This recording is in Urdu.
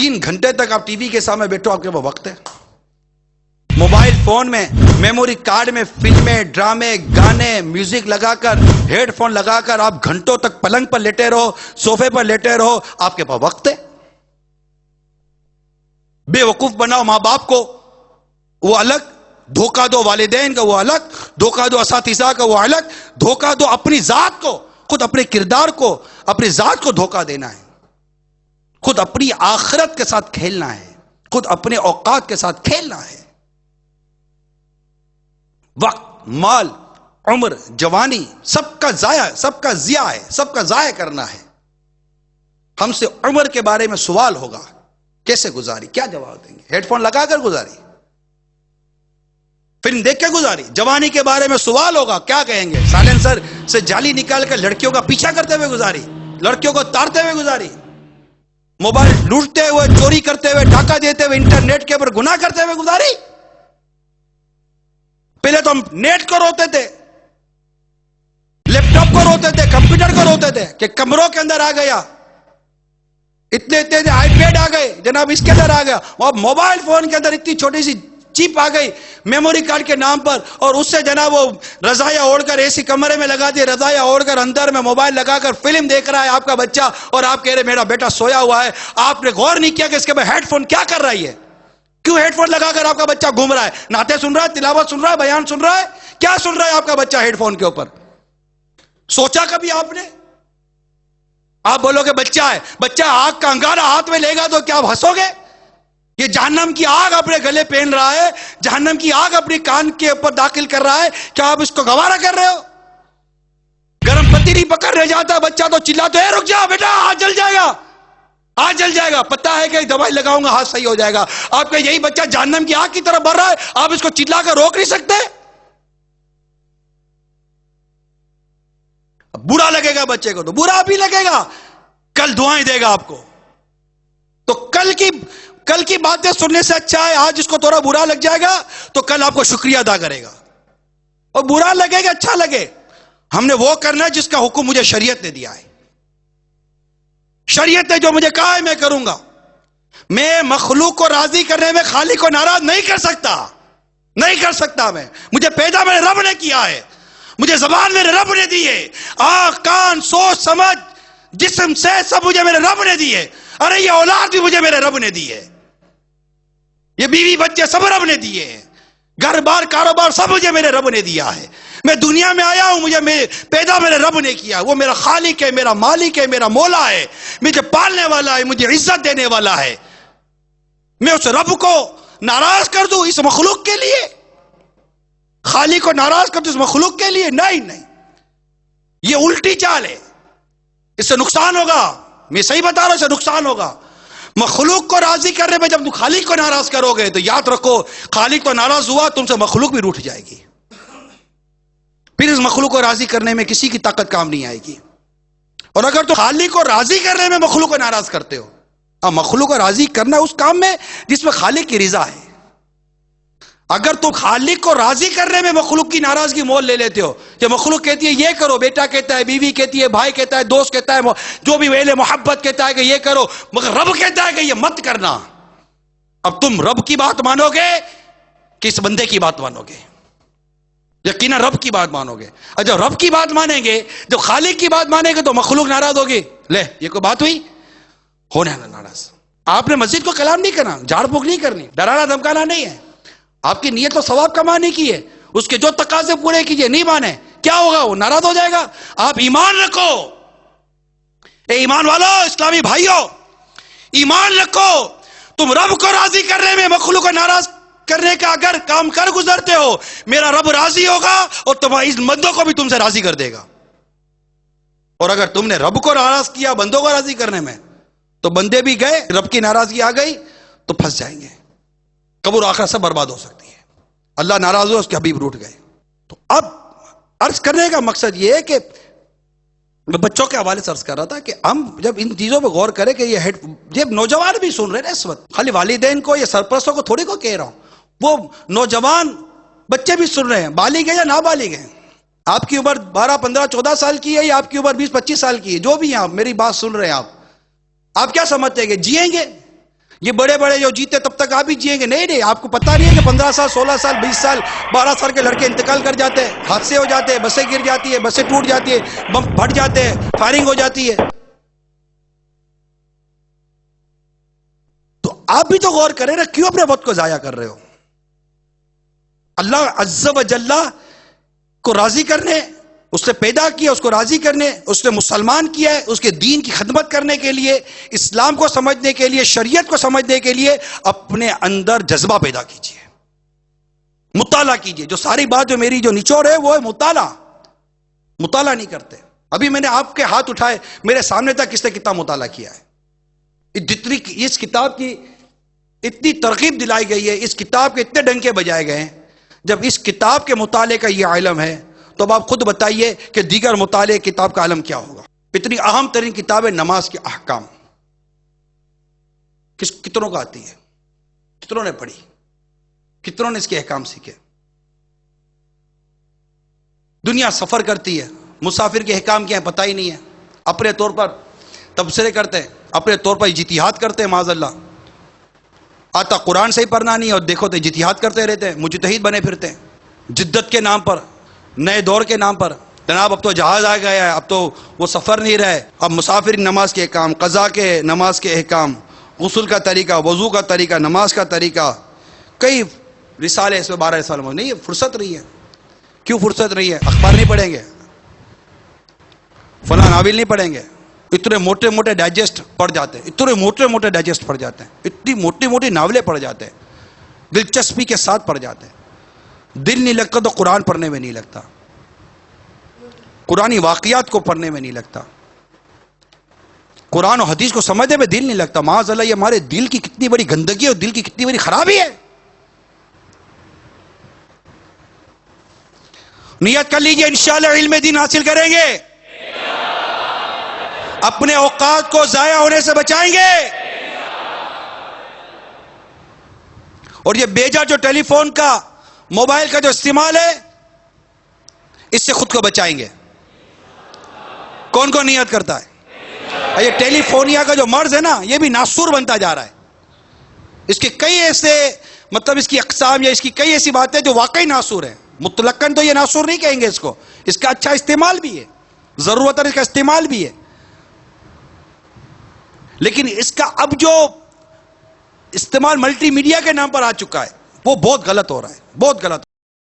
3 گھنٹے تک آپ ٹی وی کے سامنے بیٹھو، آپ کے پاس وقت ہے؟ موبائل فون میں، میموری کارڈ میں فلمیں، ڈرامے، گانے، میوزک لگا کر، ہیڈ فون لگا کر آپ گھنٹوں تک پلنگ پر لیٹے رہو، صوفے پر لیٹے رہو، آپ کے پاس وقت ہے؟ بے وقوف بناؤ ماں باپ کو، وہ الگ، دھوکہ دو والدین کا وہ الگ، دھوکہ دو اساتذہ کا وہ الگ، دھوکہ دو اپنی ذات کو، خود اپنے کردار کو، اپنی ذات کو دھوکہ دینا ہے، خود اپنی آخرت کے ساتھ کھیلنا ہے، خود اپنے اوقات کے ساتھ کھیلنا ہے۔ وقت، مال، عمر، جوانی سب کا ضائع ہے، سب کا ضیاع ہے، سب کا ضائع کرنا ہے۔ ہم سے عمر کے بارے میں سوال ہوگا، کیسے گزاری؟ کیا جواب دیں گے؟ ہیڈ فون لگا کر گزاری؟ فلم دیکھ کے گزاری؟ جوانی کے بارے میں سوال ہوگا، کیا کہیں گے؟ سائلنسر سے جالی نکال کر لڑکیوں کا پیچھا کرتے ہوئے گزاری؟ لڑکیوں کو تارتے ہوئے گزاری؟ موبائل لوٹتے ہوئے، چوری کرتے ہوئے، ڈاکہ دیتے ہوئے، انٹرنیٹ کے اوپر گناہ کرتے ہوئے گزاری؟ پہلے تو ہم نیٹ کو روتے تھے، لیپ ٹاپ کو روتے تھے، کمپیوٹر کو روتے تھے کہ کمروں کے اندر آ گیا، اتنے آئی پیڈ آ گئے جناب، اس کے اندر آ گیا، اور موبائل فون کے اندر اتنی چھوٹی سی چپ آ گئی میموری کارڈ کے نام پر، اور اس سے جناب وہ رضائیاں اوڑھ کر ایسی کمرے میں لگا دی، رضائیاں اوڑھ کر اندر میں موبائل لگا کر فلم دیکھ رہا ہے آپ کا بچہ، اور آپ کہہ رہے میرا بیٹا سویا ہوا ہے۔ آپ نے غور نہیں کیا کہ اس کے بعد ہیڈ فون کیا کر رہی ہے؟ کیوں ہیڈ فون لگا کر آپ کا بچہ گھوم رہا ہے؟ نعتیں سن رہا ہے، تلاوت سن رہا ہے، بیان سن رہا ہے، کیا سن رہا ہے آپ کا بچہ ہیڈ فون کے اوپر؟ سوچا کبھی آپ نے؟ آپ بولو کہ بچہ ہے، بچہ آگ کا انگارہ ہاتھ میں لے گا تو کیا آپ ہنسو گے؟ یہ جہنم کی آگ اپنے گلے پہن رہا ہے، جہنم کی آگ اپنے کان کے اوپر داخل کر رہا ہے، کیا آپ اس کو گوارا کر رہے ہو؟ گرم پتی نہیں پکڑ رہ جاتا بچہ تو چلاتے ہیں رک جا بیٹا ہاتھ جل جائے گا، ہاتھ جل جائے گا، پتہ ہے کہ دوائی لگاؤں گا ہاتھ صحیح ہو جائے گا۔ آپ کا یہی بچہ جہنم کی آگ کی طرف بڑھ رہا ہے، آپ اس کو چلا کر روک نہیں سکتے؟ برا لگے گا بچے کو تو برا بھی لگے گا، کل دعائیں دے گا آپ کو، تو کل کی باتیں سننے سے اچھا ہے آج اس کو تھوڑا برا لگ جائے گا تو کل آپ کو شکریہ ادا کرے گا، اور برا لگے گا اچھا لگے، ہم نے وہ کرنا ہے جس کا حکم مجھے شریعت نے دیا ہے، شریعت نے جو مجھے کہا ہے میں کروں گا۔ میں مخلوق کو راضی کرنے میں خالق کو ناراض نہیں کر سکتا، نہیں کر سکتا، میں مجھے پیدا میرے رب نے کیا ہے، مجھے زبان میرے رب نے دی ہے، آنکھ، کان، سوچ، سمجھ، جسم سے سب مجھے میرے رب نے دی ہے، ارے یہ اولاد بھی مجھے میرے رب نے دی ہے، یہ بیوی بچے سب رب نے دیے ہیں، گھر بار کاروبار سب مجھے میرے رب نے دیا ہے، میں دنیا میں آیا ہوں، مجھے پیدا میرے رب نے کیا، وہ میرا خالق ہے، میرا مالک ہے، میرا مولا ہے، مجھے پالنے والا ہے، مجھے عزت دینے والا ہے۔ میں اس رب کو ناراض کر دوں اس مخلوق کے لیے؟ خالق کو ناراض کر دوں اس مخلوق کے لیے؟ نہیں نہیں، یہ الٹی چال ہے، اس سے نقصان ہوگا، میں صحیح بتا رہا ہوں، اس سے نقصان ہوگا۔ مخلوق کو راضی کرنے میں جب تم خالق کو ناراض کرو گے تو یاد رکھو خالق تو ناراض ہوا، تم سے مخلوق بھی روٹھ جائے گی، پھر اس مخلوق کو راضی کرنے میں کسی کی طاقت کام نہیں آئے گی۔ اور اگر تو خالق کو راضی کرنے میں مخلوق کو ناراض کرتے ہو، اب مخلوق کو راضی کرنا اس کام میں جس میں خالق کی رضا ہے، اگر تم خالق کو راضی کرنے میں مخلوق کی ناراضگی مول لے لیتے ہو کہ مخلوق کہتی ہے یہ کرو، بیٹا کہتا ہے، بیوی کہتی ہے، بھائی کہتا ہے، دوست کہتا ہے، جو بھی ویلے محبت کہتا ہے کہ یہ کرو، مگر رب کہتا ہے کہ یہ مت کرنا، اب تم رب کی بات مانو گے کہ اس بندے کی بات مانو گے؟ یقیناً رب کی بات مانو گے، اور جب رب کی بات مانیں گے، جب خالق کی بات مانیں گے تو مخلوق ناراض ہوگی، لے یہ کوئی بات ہوئی؟ ہونے ناراض۔ آپ نے مسجد کو کلام نہیں کرنا، جھاڑ پھونک نہیں کرنی، ڈرانا دھمکانا نہیں ہے، آپ کی نیت تو ثواب کمانے کی ہے، اس کے جو تقاضے پورے کیجئے، نہیں مانے کیا ہوگا؟ وہ ناراض ہو جائے گا۔ آپ ایمان رکھو، اے ایمان والو، اسلامی بھائیو، ایمان رکھو، تم رب کو راضی کرنے میں مخلوق کو ناراض کرنے کا اگر کام کر گزرتے ہو، میرا رب راضی ہوگا اور تمہارے اس بندوں کو بھی تم سے راضی کر دے گا، اور اگر تم نے رب کو ناراض کیا بندوں کو راضی کرنے میں تو بندے بھی گئے، رب کی ناراضگی آ گئی تو پھنس جائیں گے، قبر آخرت سب برباد ہو سکتی ہے، اللہ ناراض ہوا، اس کے حبیب روٹ گئے۔ تو اب عرض کرنے کا مقصد یہ ہے کہ میں بچوں کے حوالے سے عرض کر رہا تھا کہ ہم جب ان چیزوں پہ غور کریں کہ یہ نوجوان بھی سن رہے ہیں اس وقت، خالی والدین کو یا سرپرستوں کو تھوڑی کو کہہ رہا ہوں، وہ نوجوان بچے بھی سن رہے ہیں، بالغ ہیں یا نابالغ ہیں، آپ کی عمر 12 15 14 سال کی ہے یا آپ کی عمر 20 25 سال کی ہے، جو بھی ہیں آپ میری بات سن رہے ہیں، آپ کیا سمجھتے ہیں کہ جیئیں گے یہ بڑے بڑے جو جیتے تب تک آپ بھی جیئیں گے. نہیں, آپ کو پتا نہیں ہے کہ 15 سال 16 سال 20 سال 12 سال کے لڑکے انتقال کر جاتے ہیں, حادثے ہو جاتے ہیں, بسیں گر جاتی ہے, بسیں ٹوٹ جاتی ہے, بم پھٹ جاتے ہیں, فائرنگ ہو جاتی ہے. تو آپ بھی تو غور کریں نا, کیوں اپنے وقت کو ضائع کر رہے ہو؟ اللہ عز و جل کو راضی کرنے, اس نے پیدا کیا, اس کو راضی کرنے, اس نے مسلمان کیا ہے, اس کے دین کی خدمت کرنے کے لیے, اسلام کو سمجھنے کے لیے, شریعت کو سمجھنے کے لیے اپنے اندر جذبہ پیدا کیجئے, مطالعہ کیجئے. جو ساری بات جو میری جو نچوڑ ہے وہ ہے مطالعہ نہیں کرتے. ابھی میں نے آپ کے ہاتھ اٹھائے, میرے سامنے تک کس نے کتنا مطالعہ کیا ہے؟ جتنی اس کتاب کی اتنی ترغیب دلائی گئی ہے, اس کتاب کے اتنے ڈنکے بجائے گئے ہیں. جب اس کتاب کے مطالعے کا یہ علم ہے تو اب آپ خود بتائیے کہ دیگر مطالعے کتاب کا علم کیا ہوگا. اتنی اہم ترین کتاب ہے نماز کے احکام, کتنوں کو آتی ہے؟ کتنوں نے پڑھی؟ کتنوں نے اس کے احکام سیکھے؟ دنیا سفر کرتی ہے, مسافر کے احکام کیا ہیں پتہ ہی نہیں ہے, اپنے طور پر تبصرے کرتے ہیں, اپنے طور پر اجتہاد کرتے ہیں. معاذ اللہ, آتا قرآن سے ہی پڑھنا نہیں اور دیکھو تو اجتہاد کرتے رہتے ہیں, مجتہد بنے پھرتے ہیں, جدت کے نام پر, نئے دور کے نام پر. جناب اب تو جہاز آ گیا ہے, اب تو وہ سفر نہیں رہے, اب مسافر نماز کے احکام, قضا کے نماز کے احکام, غسل کا طریقہ, وضو کا طریقہ, نماز کا طریقہ, کئی رسالے اس میں 12 رسالوں میں. نہیں, فرصت نہیں ہے. کیوں فرصت نہیں ہے؟ اخبار نہیں پڑھیں گے, فلاں ناول نہیں پڑھیں گے, اتنے موٹے موٹے ڈائجسٹ پڑھ جاتے ہیں, اتنے موٹے موٹے ڈائجسٹ پڑھ جاتے ہیں, اتنی موٹی موٹی ناولیں پڑھ جاتے ہیں, دلچسپی کے ساتھ پڑھ جاتے ہیں. دل نہیں لگتا تو قرآن پڑھنے میں نہیں لگتا, قرآنی واقعات کو پڑھنے میں نہیں لگتا, قرآن و حدیث کو سمجھنے میں دل نہیں لگتا. معاذ اللہ, یہ ہمارے دل کی کتنی بڑی گندگی اور دل کی کتنی بڑی خرابی ہے. نیت کر لیجئے انشاءاللہ علم دین حاصل کریں گے, اپنے اوقات کو ضائع ہونے سے بچائیں گے, اور یہ بیجا جو ٹیلی فون کا, موبائل کا جو استعمال ہے, اس سے خود کو بچائیں گے. کون کون نیت کرتا ہے؟ یہ ٹیلی فونیا کا جو مرض ہے نا, یہ بھی ناسور بنتا جا رہا ہے. اس کے کئی ایسے مطلب اس کی اقسام یا اس کی کئی ایسی باتیں جو واقعی ناسور ہیں. مطلقاً تو یہ ناسور نہیں کہیں گے اس کو, اس کا اچھا استعمال بھی ہے, ضرورت ہے اس کا استعمال بھی ہے, لیکن اس کا اب جو استعمال ملٹی میڈیا کے نام پر آ چکا ہے وہ بہت غلط ہو رہا ہے, بہت غلط.